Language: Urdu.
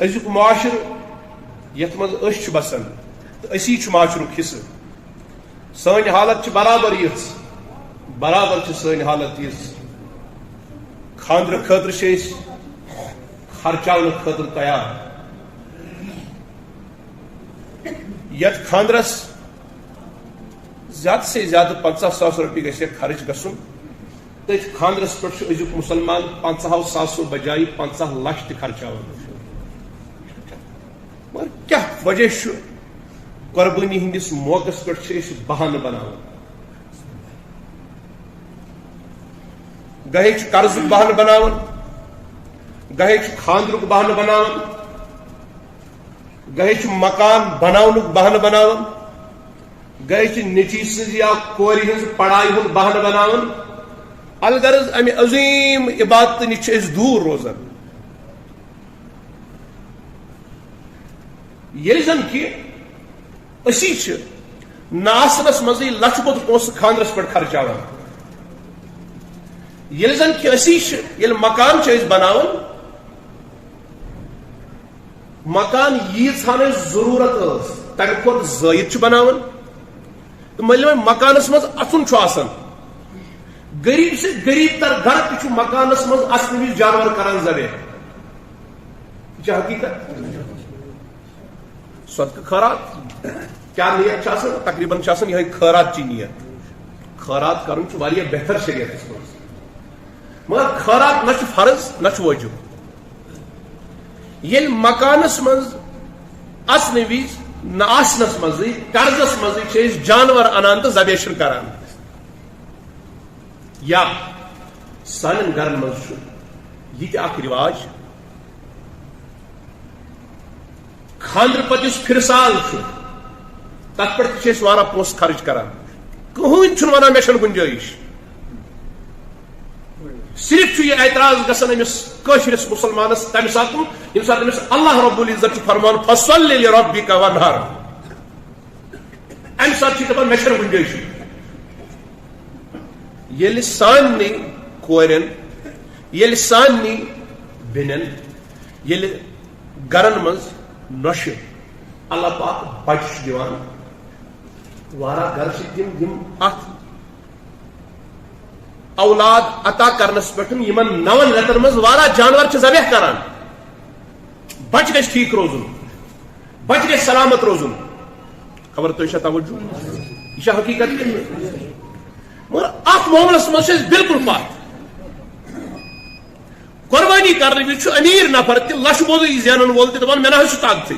ازیک معاشر یت مز أسۍ بسان تو اسی معاشرک حصہ سن حالت برابر برابر سن حالت خاندر خاطر خرچاؤن خاطر تیار یت خاندرس زیادہ سے زیادہ 50,000 رۄپیہِ گژھِ خرچ گژھُن تٔتھۍ خاندرس پٮ۪ٹھ چھُ أزیُک مُسلمان 50,000 بجائے 50 لچھ تہِ خرچاوان مگر کیا وجہ چھُ قربٲنی ہندس موقع پٮ۪ٹھ چھِ أسۍ بہانہٕ بناوان گہے چھُ قرضُک بہانہٕ بناوان گہے چھُ خاندرُک بہانہٕ بناوان گہے چھُ مکان بناونُک بہانہٕ بناوان گہے چھُ نیٚچی سٕنٛز یا کورِ ہٕنٛز پڑھائی ہُنٛد بہانہٕ بناوان الغرض امہِ عظیٖم عبادتہٕ نِش چھِ أسۍ دوٗر روزان ییٚلہِ زن کہِ أسی چھِ ناسنس منٛزٕے لچھ بوٚد پونٛسہٕ خاندرس پٮ۪ٹھ خرچاوان ییٚلہِ زن کہِ أسی چھِ ییٚلہِ مکان چھِ أسۍ بناوان مکان ییٖژہن اَسہِ ضروٗرت ٲس تمہِ کھۄتہٕ زٲیِد چھِ بناوان تہٕ مٔلۍ وۄنۍ مکانس منٛز اژُن چھُ آسان غریب سے غریب تر گھر تہِ چھُ مکانس منٛز اژنہٕ وِزِ جانور کران ذبح یہِ چھِ حقیٖقت صدقہ خیرات کیا نیت چھِ آسان تقریباً چھِ آسان یِہے خیرات چی نیت خیرات کرُن چھُ واریاہ بہتر شریعتس منٛز مگر خیرات نہ چھُ فرض نہ چھُ واجب ییٚلہِ مکانس منٛز اژنہٕ وِزِ نہ آسنس منٛزٕے قرضس منٛزٕے چھِ أسۍ جانور انان تہٕ ذبح چھِ کران یا سانٮ۪ن گرن منٛز چھُ یہِ تہِ اکھ رِواج خاندر پتہٕ یُس پھرسال چھُ تتھ پٮ۪ٹھ تہِ چھِ أسۍ واریاہ پونٛسہٕ خرچ کران کٕہٕنۍ چھُنہٕ ونان مےٚ چھنہٕ گُنجٲیش صرف چھُ یہِ اعتراض گژھان أمِس کٲشرِس مُسلمانس تمہِ ساتہٕ ییٚمہِ ساتہٕ أمِس اللہ رب العزت چھُ فرمان فصل لربک وانحر امہِ ساتہٕ چھِ دپان مےٚ چھنہٕ گُنجٲیشی ییٚلہِ سانہِ کورٮ۪ن ییٚلہِ سانہِ بیٚنٮ۪ن ییٚلہِ گرن منٛز نۄشہِ اللہ پاک بچہِ چھُ دِوان واریاہ گرٕ چھِ تِم اتھ اولاد عطا کرنس پٮ۪ٹھ یِمن 9 رٮ۪تن منٛز واریاہ جانور چھِ ذبح کران بچہِ گژھِ ٹھیٖک روزُن بچہِ گژھِ سلامت روزُن خبر تُہۍ چھا توجہ یہِ چھا حقیٖقت مگر اتھ معاملس منٛز چھِ أسۍ بالکل پتھ قربانی کرنہٕ وِزِ چھُ أمیٖر نفر تہِ لچھ بوٚدٕے زینن وول تہِ دپان مےٚ نہ حظ چھُ طاقتٕے